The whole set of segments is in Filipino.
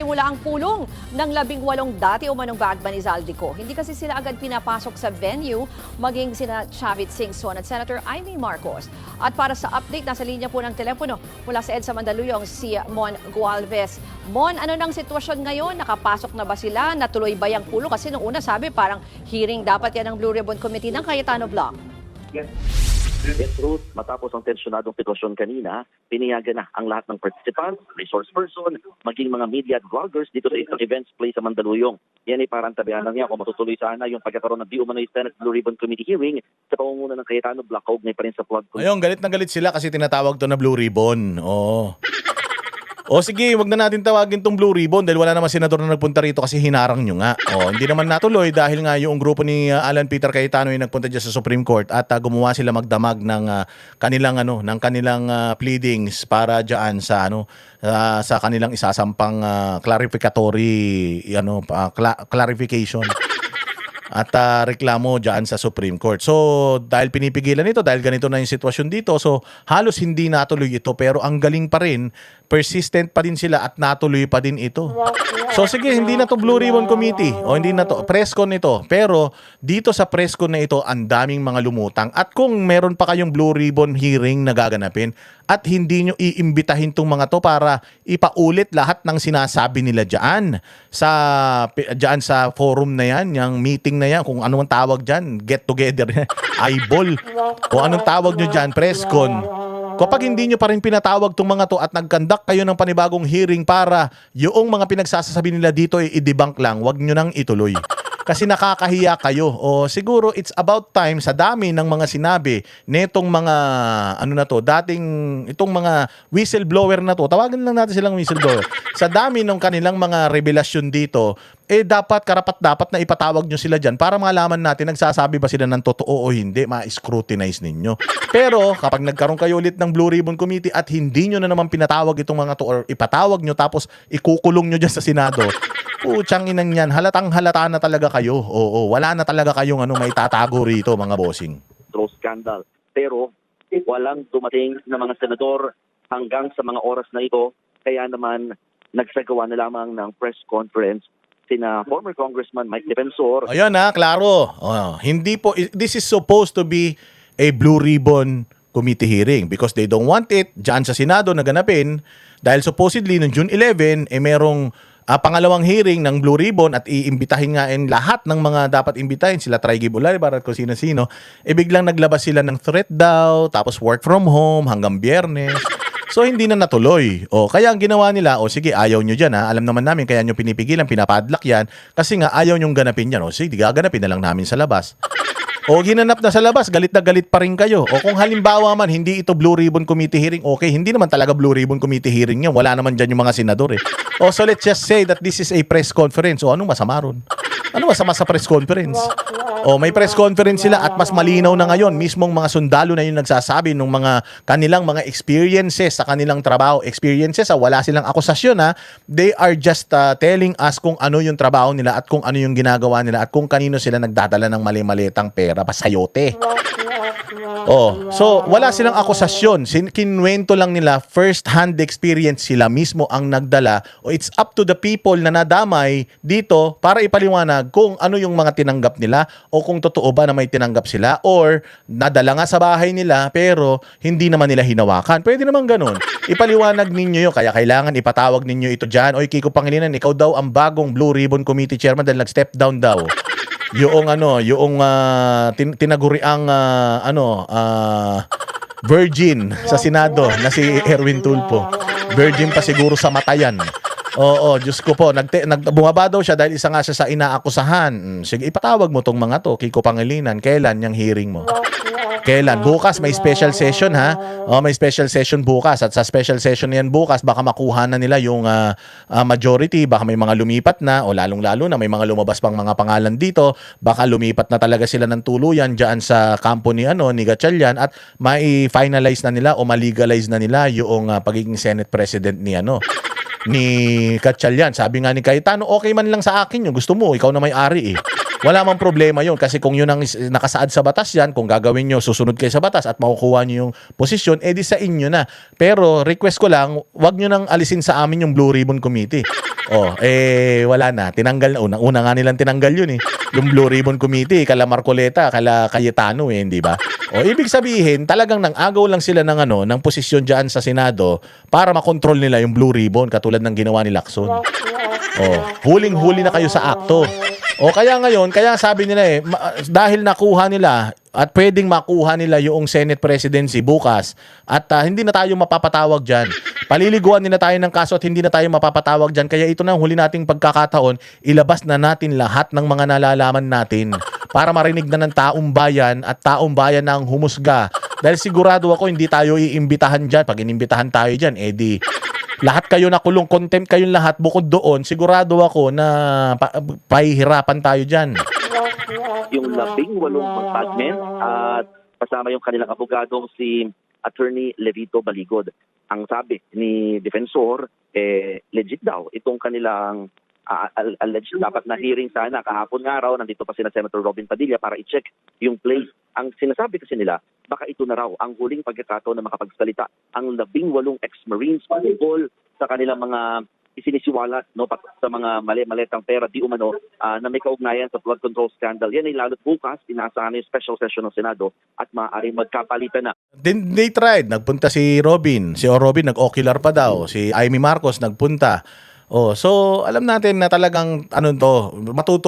Wala ang pulong ng 18 dati umanong bagman ni Zaldico. Hindi kasi sila agad pinapasok sa venue, maging sina Chavit Singson at Senator Amy Marcos. At para sa update, nasa linya po ng telepono mula sa EDSA Mandaluyong si Mon Gualvez. Mon, ano nang sitwasyon ngayon? Nakapasok na ba sila? Natuloy ba yung pulong? Kasi nung una sabi parang hearing dapat yan ng Blue Ribbon Committee ng Cayetano Block. Yes, Ruth, matapos ang tensyonadong sitwasyon kanina, piniyagan na ang lahat ng participants, resource person, maging mga media at vloggers dito sa isang events place sa Mandaluyong. Yan ay parang tabianan niya kung matutuloy sana yung pagkakaroon ng di umano'y Senate Blue Ribbon Committee hearing sa pangunguna ng Cayetano Block, kaugnay pa rin sa flood. Ayun, galit na galit sila kasi tinatawag to na Blue Ribbon. Oo. O sige, wag na natin tawagin tong Blue Ribbon dahil wala naman senador na nagpunta rito kasi hinarang nyo nga. O, hindi naman natuloy dahil nga yung grupo ni Alan Peter Cayetano yung nagpunta dyan sa Supreme Court at gumawa sila magdamag ng kanilang pleadings para diyan sa sa kanilang isasampang clarificatory clarification at reklamo dyan sa Supreme Court. So, dahil pinipigilan ito, dahil ganito na yung sitwasyon dito, so halos hindi natuloy ito, pero ang galing pa rin, persistent pa din sila at natuloy pa din ito. So, sige, hindi na to Blue Ribbon Committee, o hindi na to, presscon ito. Pero, dito sa presscon na ito, ang daming mga lumutang. At kung meron pa kayong Blue Ribbon hearing na gaganapin, at hindi nyo iimbitahin tong mga to para ipaulit lahat ng sinasabi nila dyan sa forum na yan, yung meeting na yan, kung anong tawag dyan, get together, eyeball, kung anong tawag nyo dyan, presscon. Kapag hindi nyo pa rin pinatawag tong mga to at nag-conduct kayo ng panibagong hearing para yung mga pinagsasabi nila dito ay i-debunk lang, wag nyo nang ituloy. Kasi nakakahiya kayo. O siguro it's about time sa dami ng mga sinabi netong mga itong mga whistleblower na to. Tawagin lang natin silang whistleblower. Sa dami ng kanilang mga revelasyon dito, dapat karapat-dapat na ipatawag nyo sila dyan para malaman natin nagsasabi ba sila ng totoo o hindi, ma-scrutinize ninyo. Pero kapag nagkaroon kayo ulit ng Blue Ribbon Committee at hindi nyo na naman pinatawag itong mga to or ipatawag nyo tapos ikukulong nyo dyan sa Senado, putsang inang yan, halatang halata na talaga kayo. Oo, wala na talaga kayong may tatago rito, mga bossing. Throw scandal. Pero walang dumating na mga senador hanggang sa mga oras na ito, kaya naman nagsagawa na lamang ng press conference sina former Congressman Mike Defensor. Ayun klaro. Hindi po, this is supposed to be a Blue Ribbon Committee hearing because they don't want it dyan sa Senado na ganapin dahil supposedly noong June 11, merong pangalawang hearing ng Blue Ribbon at iimbitahin nga lahat ng mga dapat imbitahin, sila Traigi Bulabar at kung sino-sino, biglang naglabas sila ng threat daw, tapos work from home hanggang Biyernes. So hindi na natuloy. Kaya ang ginawa nila, sige, ayaw nyo dyan alam naman namin kaya nyo pinipigilan, pinapadlock yan, kasi nga ayaw nyong ganapin yan. Sige, gaganapin na lang namin sa labas. Ginanap na sa labas, galit na galit pa rin kayo. Kung halimbawa man, hindi ito Blue Ribbon Committee hearing, okay, hindi naman talaga Blue Ribbon Committee hearing yan. Wala naman dyan yung mga senador So let's just say that this is a press conference. Anong masama ron? Ano masama sa press conference? May press conference sila at mas malinaw na ngayon. Mismong mga sundalo na yung nagsasabi ng mga kanilang mga experiences sa kanilang trabaho. Experiences, wala silang akusasyon They are just telling us kung ano yung trabaho nila at kung ano yung ginagawa nila at kung kanino sila nagdadala ng mali-malitang pera, pasayote. So wala silang akusasyon. Kinwento lang nila first-hand experience, sila mismo ang nagdala. It's up to the people na nadamay dito para ipaliwanag kung ano yung mga tinanggap nila o kung totoo ba na may tinanggap sila or nadala nga sa bahay nila pero hindi naman nila hinawakan. Pwede naman ganun. Ipaliwanag ninyo yun. Kaya kailangan ipatawag ninyo ito dyan. Oy, Kiko Pangilinan, ikaw daw ang bagong Blue Ribbon Committee Chairman dahil nag-step down daw. Yung tinaguriang virgin sa Senado na si Erwin Tulfo. Virgin pa siguro sa matayan. Diyos ko po, bumaba daw siya dahil isa nga siya sa inaakusahan. Sige, ipatawag mo tong mga to, Kiko Pangilinan. Kailan yung hearing mo? Kailan? Bukas may special session may special session bukas at sa special session na yan bukas baka makuha na nila yung majority, baka may mga lumipat na o lalong-lalo na may mga lumabas pang mga pangalan dito, baka lumipat na talaga sila ng tuluyan diyan sa kampo ni Gatchalian at mai-finalize na nila o ma-legalize na nila yung pagiging Senate President ni Gatchalian. Sabi nga ni Cayetano, okay man lang sa akin yun. Gusto mo, ikaw na may-ari Wala mang problema yun kasi kung yun ang nakasaad sa batas yan, kung gagawin nyo, susunod kayo sa batas at makukuha nyo yung posisyon, edi sa inyo na. Pero request ko lang, wag nyo nang alisin sa amin yung Blue Ribbon Committee. Wala na. Tinanggal na. Una nga nilang tinanggal yun eh. Yung Blue Ribbon Committee, kala Marcoleta, kala Cayetano hindi ba? Ibig sabihin, talagang nang-agaw lang sila ng posisyon diyan sa Senado para makontrol nila yung Blue Ribbon katulad ng ginawa ni Lacson. Huling-huli na kayo sa akto. Kaya ngayon, kaya sabi nila dahil nakuha nila at pwedeng makuha nila yung Senate presidency bukas at hindi na tayo mapapatawag dyan. Paliliguan nila tayo ng kaso at hindi na tayo mapapatawag dyan. Kaya ito na ang huli nating pagkakataon, ilabas na natin lahat ng mga nalalaman natin para marinig na ng taong bayan at taong bayan na ang humusga. Dahil sigurado ako hindi tayo iimbitahan dyan. Pag inimbitahan tayo dyan, edi lahat kayo nakulong, contempt kayong lahat. Bukod doon, sigurado ako na pahihirapan tayo dyan. Yung 18 bagmen at kasama yung kanilang abogadong si Attorney Levito Baligod. Ang sabi ni Defensor, legit daw itong kanilang alleged dapat na hearing sana kahapon nga raw. Nandito pa sina Senator Robin Padilla para i-check yung place. Ang sinasabi kasi nila, baka ito na raw ang huling pagkakataon na makapagsalita ang 18 ex-Marines patungkol sa kanilang mga isinisiwalat sa mga mali-maletang pera di umano na may kaugnayan sa flood control scandal. Yan ay lalo't bukas, inaasahan yung special session ng Senado at maaaring magkapalitan na. They tried. Nagpunta si Robin. Si Robin nag-ocular pa daw. Si Amy Marcos nagpunta. So alam natin na talagang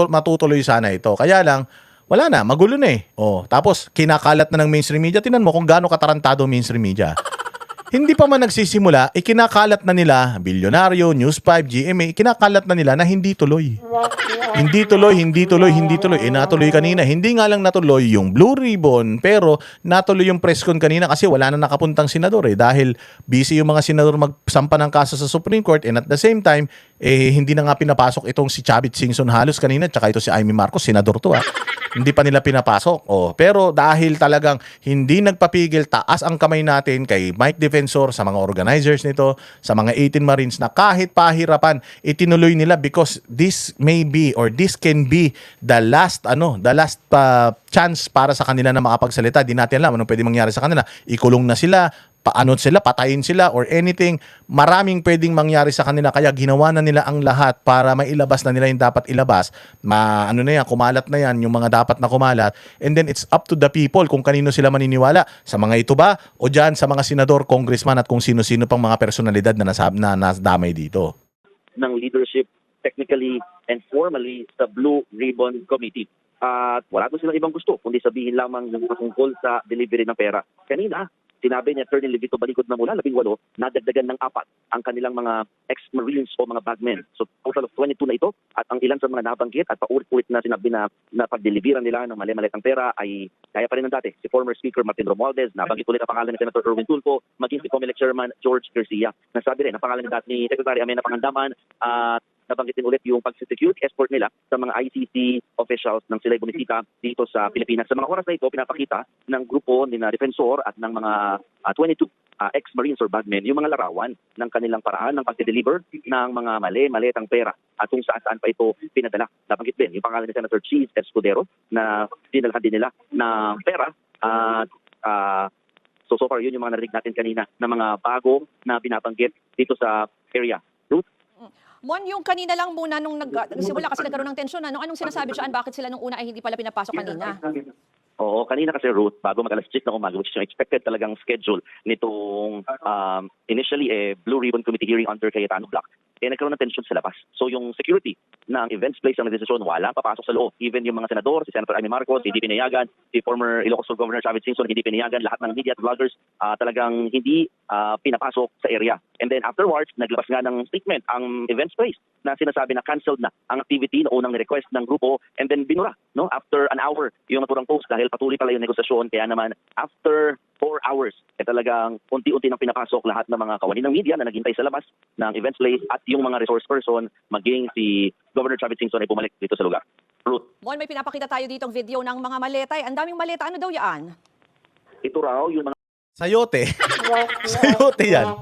matutuloy sana ito. Kaya lang, wala na, magulo na eh. Tapos kinakalat na ng mainstream media. Tingnan mo kung gaano katarantado mainstream media. Hindi pa man nagsisimula, ikinakalat na nila, Bilyonaryo, News 5, GMA, ikinakalat na nila na hindi tuloy. Hindi tuloy. Natuloy kanina. Hindi nga lang natuloy yung Blue Ribbon, pero natuloy yung press con kanina kasi wala na nakapuntang senador dahil busy yung mga senador magsampa ng kaso sa Supreme Court and at the same time, hindi na nga pinapasok itong si Chavit Singson halos kanina, tsaka ito si Amy Marcos, senador to Hindi pa nila pinapasok. Pero dahil talagang hindi nagpapigil, taas ang kamay natin kay Mike Defensor, sa mga organizers nito, sa mga 18 Marines na kahit pahirapan, itinuloy nila because this may be or this can be the last chance para sa kanila na makapagsalita. Di natin alam anong pwede mangyari sa kanila. Ikulong na sila, patayin sila or anything. Maraming pwedeng mangyari sa kanila kaya ginawa na nila ang lahat para mailabas na nila yung dapat ilabas. Kumalat na yan yung mga dapat na kumalat. And then it's up to the people kung kanino sila maniniwala. Sa mga ito ba o dyan sa mga senador, congressman at kung sino-sino pang mga personalidad na nasdamay dito. Ng leadership technically and formally sa Blue Ribbon Committee. At wala doon silang ibang gusto kundi sabihin lamang yung patungkol sa delivery ng pera. Kanina, sinabi ni Attorney Levito Baligod na mula 18, nadagdagan ng 4 ang kanilang mga ex-Marines o mga bagmen. So total of 22 na ito at ang ilan sa mga nabanggit at paulit-ulit na sinabi na pagdeliveran nila ng mali-malitang pera ay kaya pa rin ng dati. Si former Speaker Martin Romualdez, nabanggit ulit ang pangalan ni Senator Erwin Tulfo, maging si COMELEC Chairman George Garcia. Nasabi rin ang pangalan ni Secretary Amena Pangandaman at nabanggit din ulit yung pag-security escort nila sa mga ICC officials ng sila'y bumisita dito sa Pilipinas. Sa mga oras na ito, pinapakita ng grupo ni na Defensor at ng mga 22 ex-Marines or bagmen yung mga larawan ng kanilang paraan ng pag-deliver ng mga mali-malitang pera at kung saan pa ito pinadala. Nabanggit din yung pangalan ni Senator Cheese Escudero na dinalhan din nila ng pera at so far yun yung mga narinig natin kanina na mga bago na binabanggit dito sa area. Ruth? Mon, yung kanina lang muna nung nagsimula kasi nagkaroon ng tensyon, anong sinasabi siya? Bakit sila nung una ay hindi pala pinapasok kanina? Oo, kanina kasi Ruth, bago mag-alas 10 na umaga, which is yung expected talagang schedule nitong initially Blue Ribbon Committee hearing under Cayetano Block, nagkaroon ng tension sa labas. So yung security ng events place ang desisyon, wala papasok sa loob. Even yung mga senador, si Senator Amy Marcos, hindi pinayagan, si former Ilocos Sur Governor Chavit Singson, hindi pinayagan, lahat ng media at vloggers talagang hindi pinapasok sa area. And then afterwards, naglabas nga ng statement ang events place na sinasabi na canceled na ang activity na unang request ng grupo and then binura after an hour yung naturang post dahil patuloy pala yung negosasyon. Kaya naman after 4 hours talagang unti-unti nang pinapasok lahat ng mga kawani ng media na naghintay sa labas ng events place at yung mga resource person maging si Governor Chavit Singson ay bumalik dito sa lugar. Ruth. Mon, may pinapakita tayo ditong video ng mga maleta. Ang daming maleta. Ano daw yan? Ito raw yung mga Sayote. Sayote yan.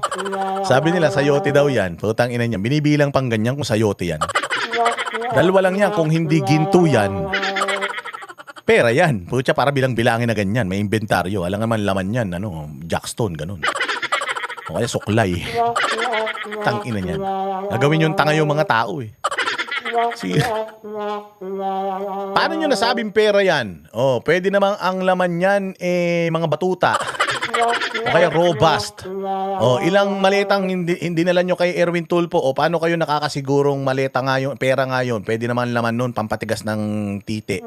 Sabi nila, sayote daw yan. Putang ina niya. Binibilang pang ganyan kung sayote yan. Dalawa lang yan. Kung hindi ginto yan, Pera yan. Putya, para bilang-bilangin na ganyan. May inventaryo. Alam naman laman yan. Jackstone, ganun. O kaya suklay. Tangina niyan. Nagawin yung tanga yung mga tao eh. Sige. Paano nyo nasabing pera yan? Pwede namang ang laman yan mga batuta. O kaya robust. Ilang maletang hindi nala nyo kay Erwin Tulfo. Paano kayo nakakasigurong maleta ngayon, pera ngayon? Pwede naman laman nun, pampatigas ng titi.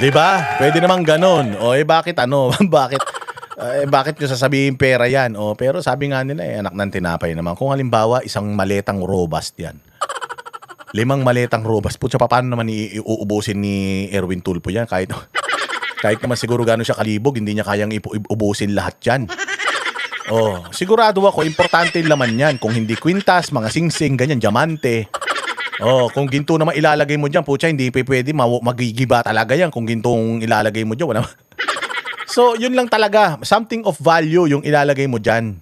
Diba? Pwede naman ganun. Bakit bakit nyo sasabihin pera yan? Pero sabi nga nila, anak ng tinapay naman. Kung halimbawa, isang maletang robust yan. 5 maletang robust. Putya, paano naman iuubusin ni Erwin Tulfo yan? Kahit naman siguro gano'n siya kalibog, hindi niya kayang ubusin lahat yan. Sigurado ako, importante yung laman yan. Kung hindi kwintas, mga singsing, ganyan, diamante. Kung ginto naman ilalagay mo dyan, putya, hindi pwede, magigiba talaga yan. Kung gintong ilalagay mo dyan, wala. So, yun lang talaga. Something of value yung ilalagay mo dyan.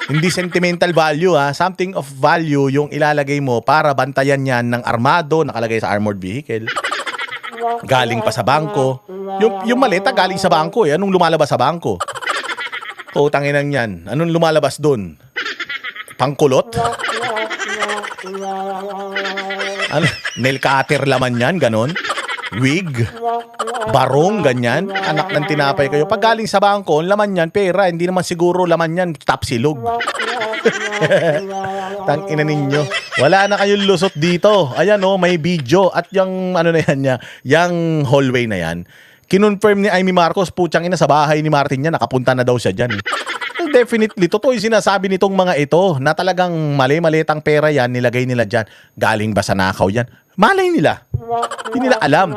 Hindi sentimental value something of value yung ilalagay mo para bantayan yan ng armado, nakalagay sa armored vehicle. Galing pa sa bangko. Yung maleta galing sa bangko Anong lumalabas sa bangko? Tanginan yan. Anong lumalabas dun? Pangkulot? Nail cutter laman yan, ganon? Wig? Barong, ganyan? Anak ng tinapay kayo. Pag galing sa bangko, laman yan, pera. Hindi naman siguro laman yan, tapsilog. Tangina ninyo. Wala na kayong lusot dito. Ayan may video. At yung yung hallway na yan, kinonfirm ni Amy Marcos, putyang ina, sa bahay ni Martin yan, nakapunta na daw siya dyan. Definitely, totoo yung sinasabi nitong mga ito na talagang mali-malitang pera yan, nilagay nila dyan. Galing ba sa nakaw yan? Malay nila. Hindi nila alam.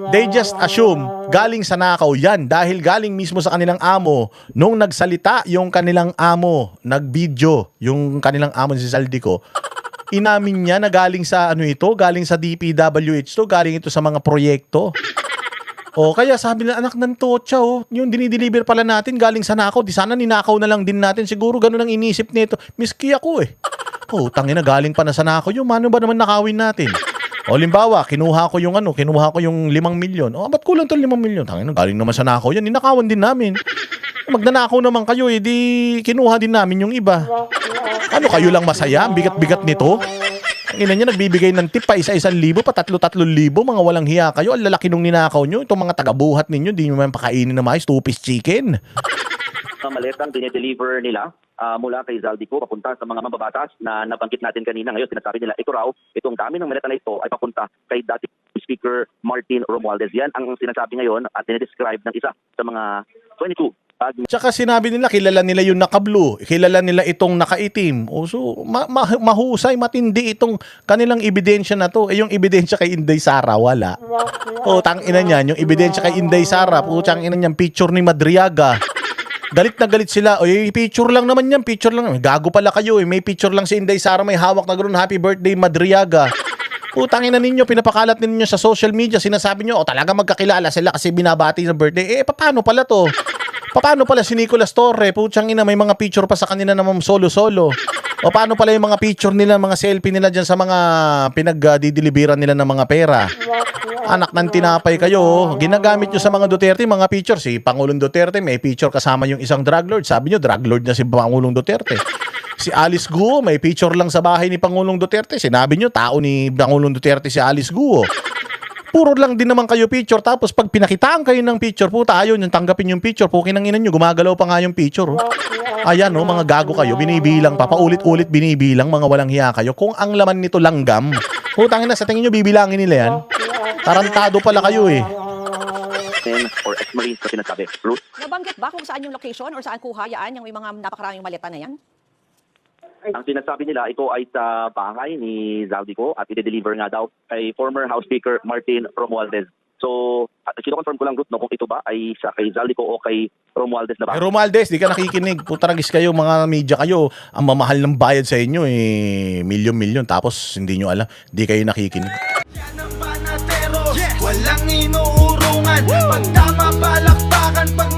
They just assume galing sa nakaw yan dahil galing mismo sa kanilang amo. Nung nagsalita yung kanilang amo, nag-video yung kanilang amo si Zaldico, inamin niya na galing sa galing sa DPWH to, galing ito sa mga proyekto. Kaya sabi na, anak ng totsa, yung dinideliver pala natin galing sa nakaw, di sana ninakaw na lang din natin. Siguro ganun ang inisip nito. Miski ako tangina, galing pa na sa nakaw yung mano ba naman nakawin natin? Limbawa, kinuha ko yung 5 milyon. Ba't kulang to 5 milyon? Tangina, galing naman sa nakaw yan, ninakawan din namin. Magnanakaw naman kayo, di kinuha din namin yung iba. Kayo lang masaya? Bigat-bigat nito? Ang ina niya, nagbibigay ng tip pa 1,000, pa 3,000, mga walang hiya kayo. Ang lalaki nung ninakaw nyo. Itong mga taga-buhat ninyo, di nyo man pakainin na mais, 2-piece chicken. Maletang dinideliver nila mula kay Zaldico papunta sa mga mambabatas na nabanggit natin kanina. Ngayon, sinasabi nila, itong dami ng maleta na ito ay papunta kay dating Speaker Martin Romualdez. Yan ang sinasabi ngayon at dinidescribe ng isa sa mga 22 Tsaka sinabi nila, kilala nila yung naka-blue, kilala nila itong nakaitim. So, mahusay, matindi itong kanilang ebidensya na to. Yung ebidensya kay Inday Sara, wala. Tangina niyan, yung ebidensya kay Inday Sara, putang ina niyan, picture ni Madriaga. Galit na galit sila. Picture lang naman yan, picture lang. Gago pala kayo may picture lang si Inday Sara, may hawak na ganoon, happy birthday Madriaga. Putangin na ninyo, pinapakalat ninyo sa social media, sinasabi nyo, talaga magkakilala sila kasi binabati ng birthday. Paano pala to? Paano pala si Nicolas Torre? Putsang ina, may mga picture pa sa kanila naman solo-solo. Paano pala yung mga picture nila, mga selfie nila dyan sa mga pinagdideliveran nila ng mga pera? Anak ng tinapay kayo. Ginagamit nyo sa mga Duterte, mga picture. Si Pangulong Duterte, may picture kasama yung isang drug lord. Sabi nyo, drug lord na si Pangulong Duterte. Si Alice Guo, may picture lang sa bahay ni Pangulong Duterte. Sinabi nyo, tao ni Pangulong Duterte si Alice Guo. Puro lang din naman kayo picture. Tapos pag pinakitaan kayo ng picture, puta, ayaw nyo tanggapin yung picture. Pukinanginan nyo, gumagalaw pa nga yung picture. Ayan, mga gago kayo. Binibilang pa. Paulit-ulit binibilang. Mga walang hiya kayo. Kung ang laman nito langgam, putangin na, sa tingin nyo, bibilangin nila yan. Tarantado pala kayo or ex-marines na sinasabi. Ruth? Nabanggit ba kung saan yung location or saan kuha yan, yung may mga napakaraming maleta na yan? Ang sinasabi nila, ito ay sa bahay ni Zaldico at i-deliver nga daw kay former House Speaker Martin Romualdez. So, kino-confirm ko lang, Ruth, kung ito ba ay sa kay Zaldico o kay Romualdez na ba? Romualdez, di ka nakikinig. Putaragis kayo, mga media kayo. Ang mamahal ng bayad sa inyo, milyon-milyon. Tapos, hindi nyo alam. Di kayo nakikinig. Yan ang panatero, walang inuurungan. Pag tama palakpakan, pag